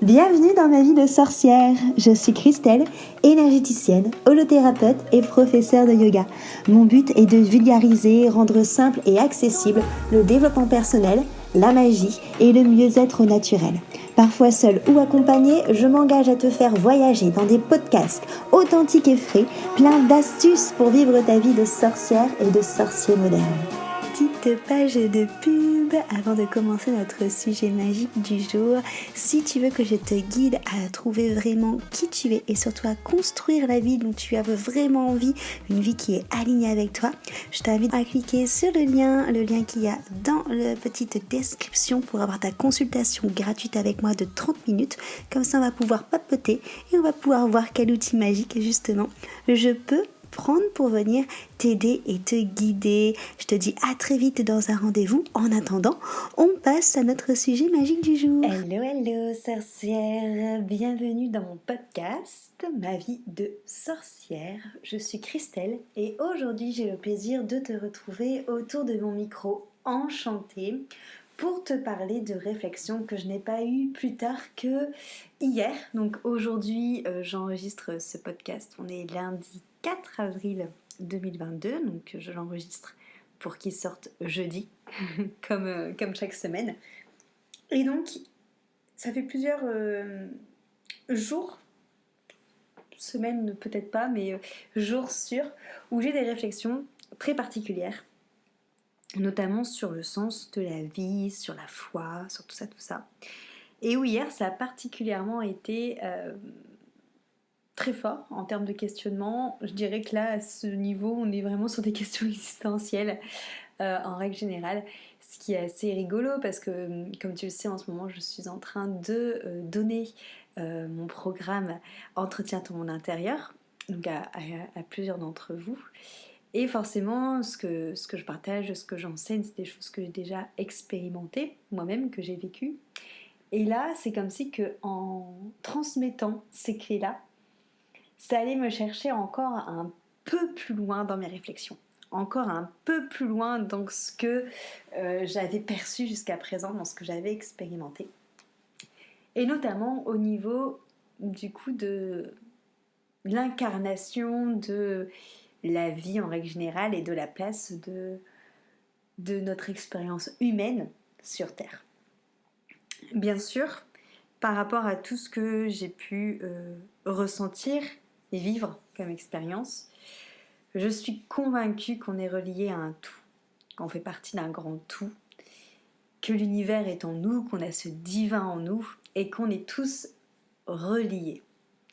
Bienvenue dans ma vie de sorcière. Je suis Christelle, énergéticienne, holothérapeute et professeure de yoga. Mon but est de vulgariser, rendre simple et accessible le développement personnel, la magie et le mieux-être naturel. Parfois seule ou accompagnée, je m'engage à te faire voyager dans des podcasts authentiques et frais, plein d'astuces pour vivre ta vie de sorcière et de sorcier moderne. Petite page de pub avant de commencer notre sujet magique du jour. Si tu veux que je te guide à trouver vraiment qui tu es et surtout à construire la vie dont tu as vraiment envie, une vie qui est alignée avec toi, je t'invite à cliquer sur le lien qu'il y a dans la petite description pour avoir ta consultation gratuite avec moi de 30 minutes. Comme ça, on va pouvoir papoter et on va pouvoir voir quel outil magique justement je peux prendre pour venir t'aider et te guider. Je te dis à très vite dans un rendez-vous. En attendant, on passe à notre sujet magique du jour. Hello sorcière, bienvenue dans mon podcast Ma vie de sorcière. Je suis Christelle et aujourd'hui j'ai le plaisir de te retrouver autour de mon micro enchantée pour te parler de réflexions que je n'ai pas eues plus tard que hier. Donc aujourd'hui j'enregistre ce podcast, on est lundi 4 avril 2022, donc je l'enregistre pour qu'il sorte jeudi, comme chaque semaine. Et donc, ça fait plusieurs jours, semaines peut-être pas, mais jours sûrs, où j'ai des réflexions très particulières, notamment sur le sens de la vie, sur la foi, sur tout ça. Et où hier, ça a particulièrement été très fort en termes de questionnement. Je dirais que là, à ce niveau, on est vraiment sur des questions existentielles en règle générale, ce qui est assez rigolo parce que, comme tu le sais, en ce moment, je suis en train de donner mon programme Entretien ton monde intérieur, donc à plusieurs d'entre vous. Et forcément, ce que je partage, ce que j'enseigne, c'est des choses que j'ai déjà expérimentées moi-même, que j'ai vécues. Et là, c'est comme si en transmettant ces clés-là, ça allait me chercher encore un peu plus loin dans mes réflexions, encore un peu plus loin dans ce que j'avais perçu jusqu'à présent, dans ce que j'avais expérimenté. Et notamment au niveau du coup de l'incarnation de la vie en règle générale et de la place de notre expérience humaine sur Terre. Bien sûr, par rapport à tout ce que j'ai pu ressentir et vivre comme expérience, je suis convaincue qu'on est relié à un tout, qu'on fait partie d'un grand tout, que l'univers est en nous, qu'on a ce divin en nous et qu'on est tous reliés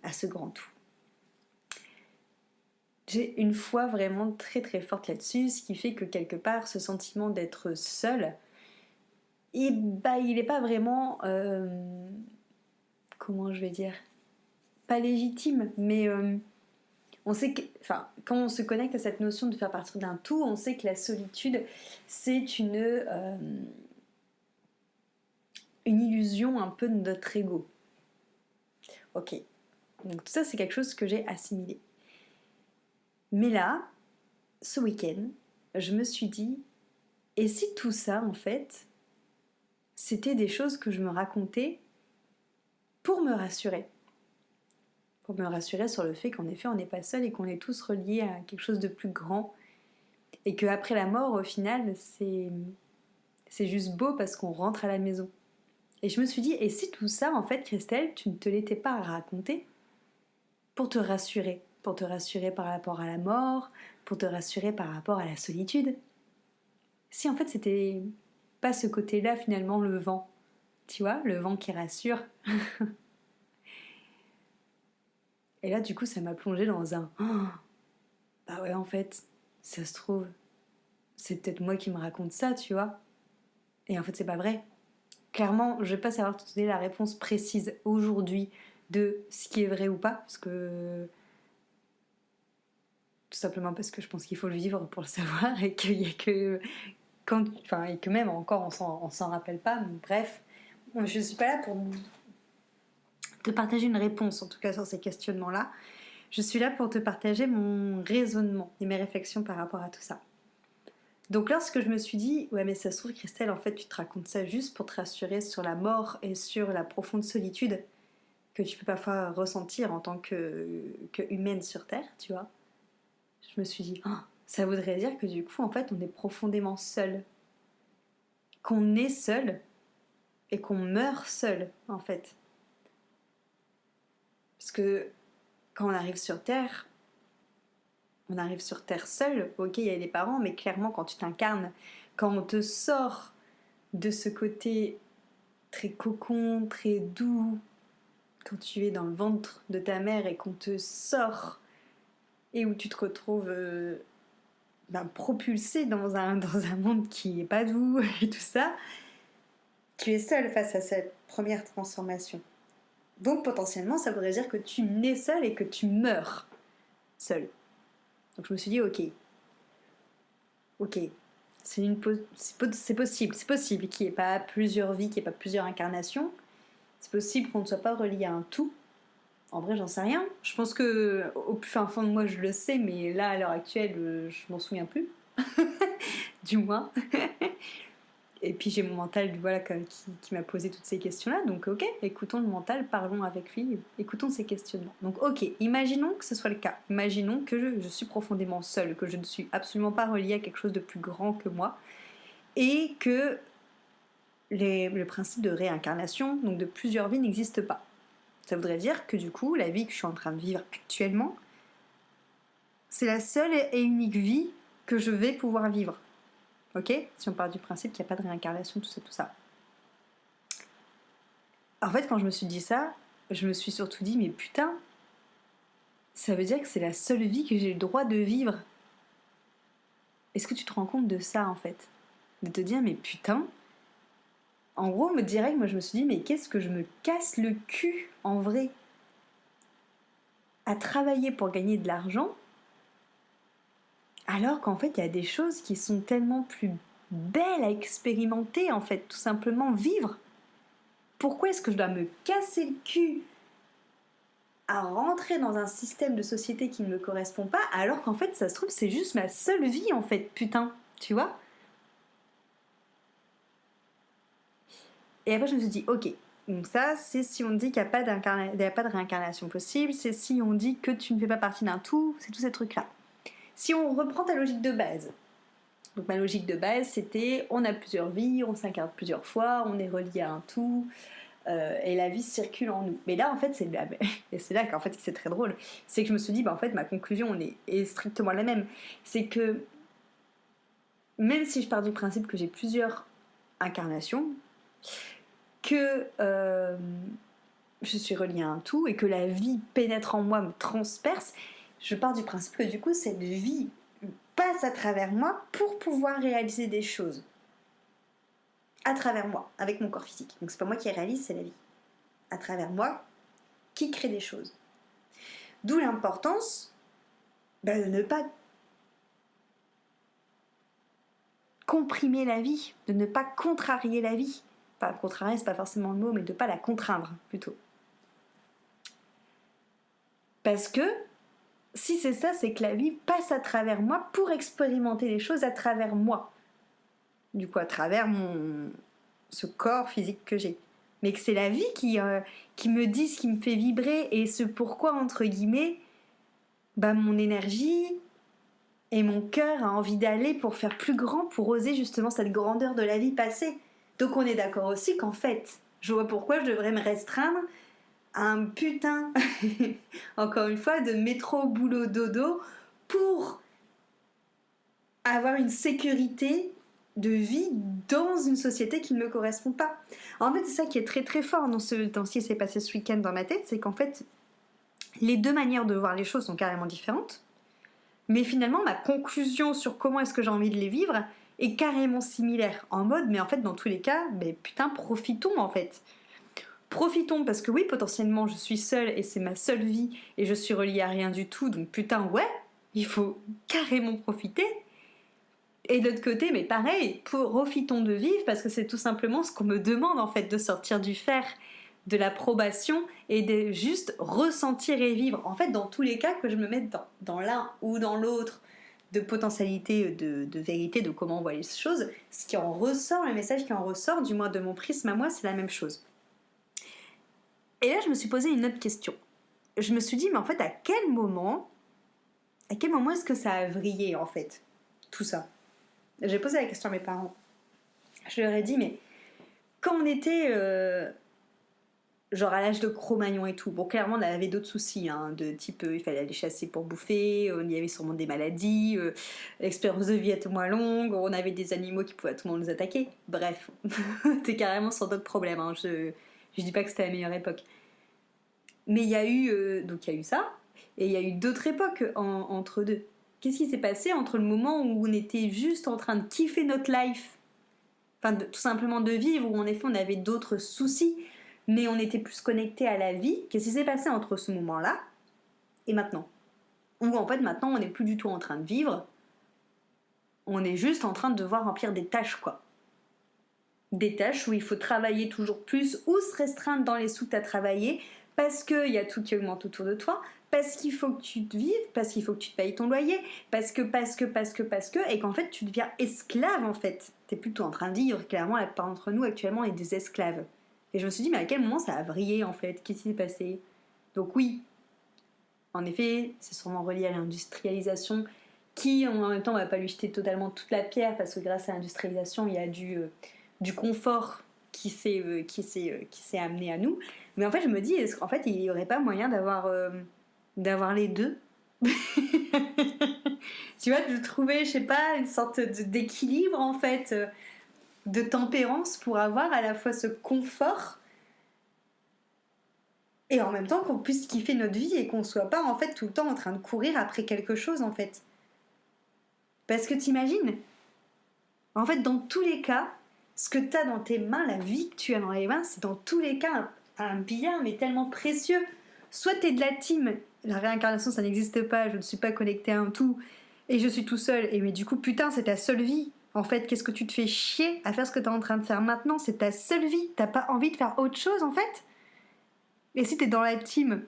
à ce grand tout. J'ai une foi vraiment très très forte là-dessus, ce qui fait que quelque part ce sentiment d'être seul, il n'est pas vraiment, comment je vais dire, pas légitime, mais on sait que, quand on se connecte à cette notion de faire partie d'un tout, on sait que la solitude, c'est une illusion un peu de notre ego. Ok, donc tout ça c'est quelque chose que j'ai assimilé. Mais là, ce week-end, je me suis dit, et si tout ça en fait, c'était des choses que je me racontais pour me rassurer sur le fait qu'en effet on n'est pas seul et qu'on est tous reliés à quelque chose de plus grand et qu'après la mort au final c'est juste beau parce qu'on rentre à la maison. Et je me suis dit, et si tout ça en fait Christelle, tu ne te l'étais pas raconté pour te rassurer par rapport à la mort, pour te rassurer par rapport à la solitude, si en fait c'était pas ce côté-là finalement, le vent, tu vois, le vent qui rassure. Et là, du coup, ça m'a plongée dans un oh, bah ouais, en fait, ça se trouve, c'est peut-être moi qui me raconte ça, tu vois. Et en fait, c'est pas vrai. Clairement, je vais pas savoir te donner la réponse précise aujourd'hui de ce qui est vrai ou pas, parce que tout simplement parce que je pense qu'il faut le vivre pour le savoir et qu'il y a que et que même encore on s'en rappelle pas. Mais bref, je suis pas là pour te partager une réponse, en tout cas sur ces questionnements-là. Je suis là pour te partager mon raisonnement et mes réflexions par rapport à tout ça. Donc lorsque je me suis dit, ouais mais ça se trouve Christelle, en fait tu te racontes ça juste pour te rassurer sur la mort et sur la profonde solitude que tu peux parfois ressentir en tant que humaine sur Terre, tu vois. Je me suis dit, oh, ça voudrait dire que du coup, en fait, on est profondément seul. Qu'on est seul et qu'on meurt seul, en fait. Parce que quand on arrive sur Terre seul. Ok, il y a les parents, mais clairement, quand tu t'incarnes, quand on te sort de ce côté très cocon, très doux, quand tu es dans le ventre de ta mère et qu'on te sort et où tu te retrouves propulsé dans un monde qui est pas doux et tout ça, tu es seul face à cette première transformation. Donc potentiellement, ça voudrait dire que tu nais seul et que tu meurs seul. Donc je me suis dit, ok, c'est possible qu'il n'y ait pas plusieurs vies, qu'il n'y ait pas plusieurs incarnations. C'est possible qu'on ne soit pas relié à un tout. En vrai, j'en sais rien. Je pense que au plus fin fond de moi, je le sais, mais là, à l'heure actuelle, je m'en souviens plus. Du moins. Et puis j'ai mon mental voilà, qui m'a posé toutes ces questions-là. Donc ok, écoutons le mental, parlons avec lui, écoutons ces questionnements. Donc ok, imaginons que ce soit le cas. Imaginons que je suis profondément seule, que je ne suis absolument pas reliée à quelque chose de plus grand que moi. Et que le principe de réincarnation, donc de plusieurs vies, n'existe pas. Ça voudrait dire que du coup, la vie que je suis en train de vivre actuellement, c'est la seule et unique vie que je vais pouvoir vivre. Ok ? Si on part du principe qu'il n'y a pas de réincarnation, tout ça. En fait, quand je me suis dit ça, je me suis surtout dit, mais putain, ça veut dire que c'est la seule vie que j'ai le droit de vivre. Est-ce que tu te rends compte de ça, en fait ? De te dire, mais putain, en gros, direct, moi je me suis dit, mais qu'est-ce que je me casse le cul, en vrai, à travailler pour gagner de l'argent, alors qu'en fait, il y a des choses qui sont tellement plus belles à expérimenter, en fait, tout simplement vivre. Pourquoi est-ce que je dois me casser le cul à rentrer dans un système de société qui ne me correspond pas, alors qu'en fait, ça se trouve, c'est juste ma seule vie, en fait, putain, tu vois ? Et après, je me suis dit, ok, donc ça, c'est si on dit qu'il n'y a pas de réincarnation possible, c'est si on dit que tu ne fais pas partie d'un tout, c'est tous ces trucs-là. Si on reprend ta logique de base, donc ma logique de base, c'était, on a plusieurs vies, on s'incarne plusieurs fois, on est relié à un tout, et la vie circule en nous. Mais là, en fait, c'est là qu'en fait, c'est très drôle, c'est que je me suis dit, en fait, ma conclusion est strictement la même. C'est que, même si je pars du principe que j'ai plusieurs incarnations, que je suis reliée à un tout, et que la vie pénètre en moi, me transperce, je pars du principe que du coup, cette vie passe à travers moi pour pouvoir réaliser des choses. À travers moi, avec mon corps physique. Donc c'est pas moi qui réalise, c'est la vie. À travers moi, qui crée des choses. D'où l'importance de ne pas comprimer la vie, de ne pas contrarier la vie. Enfin, contrarier, c'est pas forcément le mot, mais de ne pas la contraindre, plutôt. Parce que, si c'est ça, c'est que la vie passe à travers moi pour expérimenter les choses à travers moi. Du coup, à travers ce corps physique que j'ai. Mais que c'est la vie qui me dit ce qui me fait vibrer, et ce pourquoi, entre guillemets, mon énergie et mon cœur a envie d'aller pour faire plus grand, pour oser justement cette grandeur de la vie passée. Donc on est d'accord aussi qu'en fait, je vois pourquoi je devrais me restreindre à un putain, encore une fois, de métro, boulot, dodo, pour avoir une sécurité de vie dans une société qui ne me correspond pas. En fait, c'est ça qui est très très fort dans ce qui s'est passé ce week-end dans ma tête, c'est qu'en fait, les deux manières de voir les choses sont carrément différentes, mais finalement, ma conclusion sur comment est-ce que j'ai envie de les vivre est carrément similaire. En mode, mais en fait, dans tous les cas, putain, profitons en fait. Profitons, parce que oui, potentiellement, je suis seule et c'est ma seule vie et je suis reliée à rien du tout, donc putain, ouais, il faut carrément profiter. Et de l'autre côté, mais pareil, profitons de vivre, parce que c'est tout simplement ce qu'on me demande en fait, de sortir du fer, de l'approbation, et de juste ressentir et vivre. En fait, dans tous les cas, que je me mette dans l'un ou dans l'autre de potentialité, de vérité, de comment on voit les choses, ce qui en ressort, le message qui en ressort, du moins de mon prisme à moi, c'est la même chose. Et là, je me suis posé une autre question. Je me suis dit, mais en fait, à quel moment est-ce que ça a vrillé, en fait, tout ça? J'ai posé la question à mes parents. Je leur ai dit, mais quand on était genre à l'âge de Cro-Magnon et tout, bon, clairement, on avait d'autres soucis, hein, de type, il fallait aller chasser pour bouffer, il y avait sûrement des maladies, l'expérience de vie était moins longue, on avait des animaux qui pouvaient à tout moment nous attaquer. Bref, t'es carrément sur d'autres problèmes, hein. Je dis pas que c'était la meilleure époque. Mais il y a eu donc il y a eu ça, et il y a eu d'autres époques entre deux. Qu'est-ce qui s'est passé entre le moment où on était juste en train de kiffer notre life, enfin tout simplement de vivre, où en effet on avait d'autres soucis, mais on était plus connecté à la vie? Qu'est-ce qui s'est passé entre ce moment-là et maintenant? Où en fait maintenant on n'est plus du tout en train de vivre, on est juste en train de devoir remplir des tâches, quoi. Des tâches où il faut travailler toujours plus ou se restreindre dans les sous que tu as travaillé, parce qu'il y a tout qui augmente autour de toi, parce qu'il faut que tu te vives, parce qu'il faut que tu te payes ton loyer, parce que, et qu'en fait tu deviens esclave en fait. T'es plutôt en train de vivre, clairement la plupart d'entre nous actuellement est des esclaves. Et je me suis dit, mais à quel moment ça a vrillé en fait? Qu'est-ce qui s'est passé? Donc oui, en effet, c'est sûrement relié à l'industrialisation, qui en même temps on va pas lui jeter totalement toute la pierre, parce que grâce à l'industrialisation il y a du confort qui s'est amené à nous. Mais en fait je me dis, est-ce qu'en fait il n'y aurait pas moyen d'avoir les deux? Tu vois, de trouver, je sais pas, une sorte d'équilibre en fait, de tempérance, pour avoir à la fois ce confort et en même temps qu'on puisse kiffer notre vie et qu'on soit pas en fait tout le temps en train de courir après quelque chose en fait. Parce que t'imagines, en fait dans tous les cas, ce que t'as dans tes mains, la vie que tu as dans les mains, c'est dans tous les cas un bien mais tellement précieux. Soit t'es de la team, la réincarnation ça n'existe pas, je ne suis pas connectée à un tout et je suis tout seul, et mais du coup putain c'est ta seule vie. En fait, qu'est-ce que tu te fais chier à faire ce que t'es en train de faire maintenant? C'est ta seule vie, t'as pas envie de faire autre chose en fait? Et si t'es dans la team,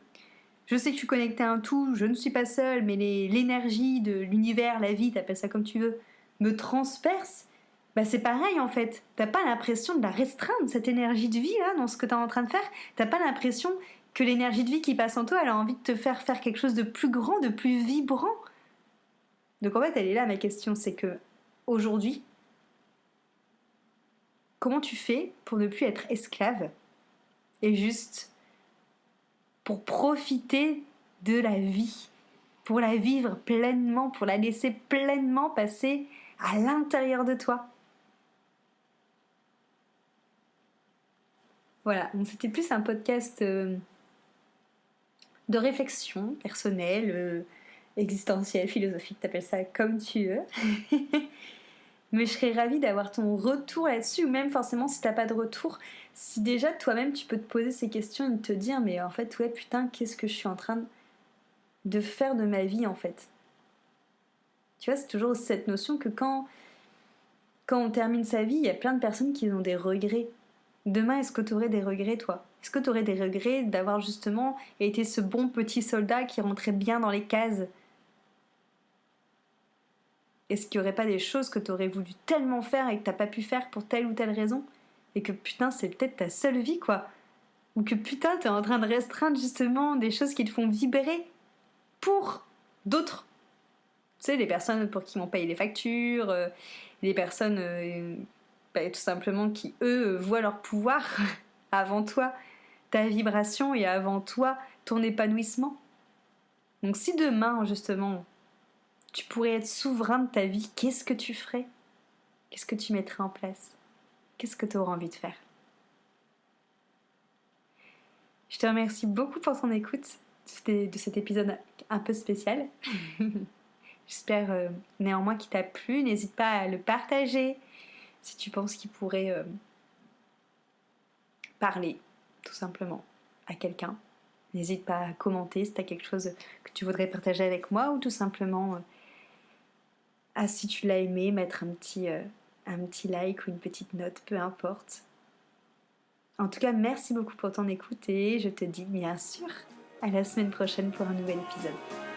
je sais que je suis connectée à un tout, je ne suis pas seule, mais l'énergie de l'univers, la vie, t'appelles ça comme tu veux, me transperce, bah c'est pareil en fait. T'as pas l'impression de la restreindre, cette énergie de vie là, dans ce que t'es en train de faire. T'as pas l'impression que l'énergie de vie qui passe en toi, elle a envie de te faire quelque chose de plus grand, de plus vibrant. Donc en fait, elle est là ma question, c'est que aujourd'hui, comment tu fais pour ne plus être esclave et juste pour profiter de la vie, pour la vivre pleinement, pour la laisser pleinement passer à l'intérieur de toi? Voilà, donc c'était plus un podcast de réflexion personnelle, existentielle, philosophique, t'appelles ça comme tu veux. Mais je serais ravie d'avoir ton retour là-dessus, ou même forcément si t'as pas de retour, si déjà toi-même tu peux te poser ces questions et te dire, mais en fait ouais putain, qu'est-ce que je suis en train de faire de ma vie en fait? Tu vois, c'est toujours cette notion que quand on termine sa vie, il y a plein de personnes qui ont des regrets. Demain, est-ce que tu aurais des regrets, toi? Est-ce que tu aurais des regrets d'avoir justement été ce bon petit soldat qui rentrait bien dans les cases? Est-ce qu'il n'y aurait pas des choses que tu aurais voulu tellement faire et que t'as pas pu faire pour telle ou telle raison? Et que putain, c'est peut-être ta seule vie, quoi. Ou que putain, t'es en train de restreindre justement des choses qui te font vibrer pour d'autres. Tu sais, les personnes pour qui on paye les factures, les personnes tout simplement qui, eux, voient leur pouvoir avant toi, ta vibration, et avant toi, ton épanouissement. Donc si demain, justement, tu pourrais être souverain de ta vie, qu'est-ce que tu ferais? Qu'est-ce que tu mettrais en place? Qu'est-ce que tu aurais envie de faire? Je te remercie beaucoup pour ton écoute de cet épisode un peu spécial. J'espère néanmoins qu'il t'a plu. N'hésite pas à le partager si tu penses qu'il pourrait parler tout simplement à quelqu'un. N'hésite pas à commenter si tu as quelque chose que tu voudrais partager avec moi, ou tout simplement si tu l'as aimé, mettre un petit like ou une petite note, peu importe. En tout cas, merci beaucoup pour ton écoute et je te dis bien sûr à la semaine prochaine pour un nouvel épisode.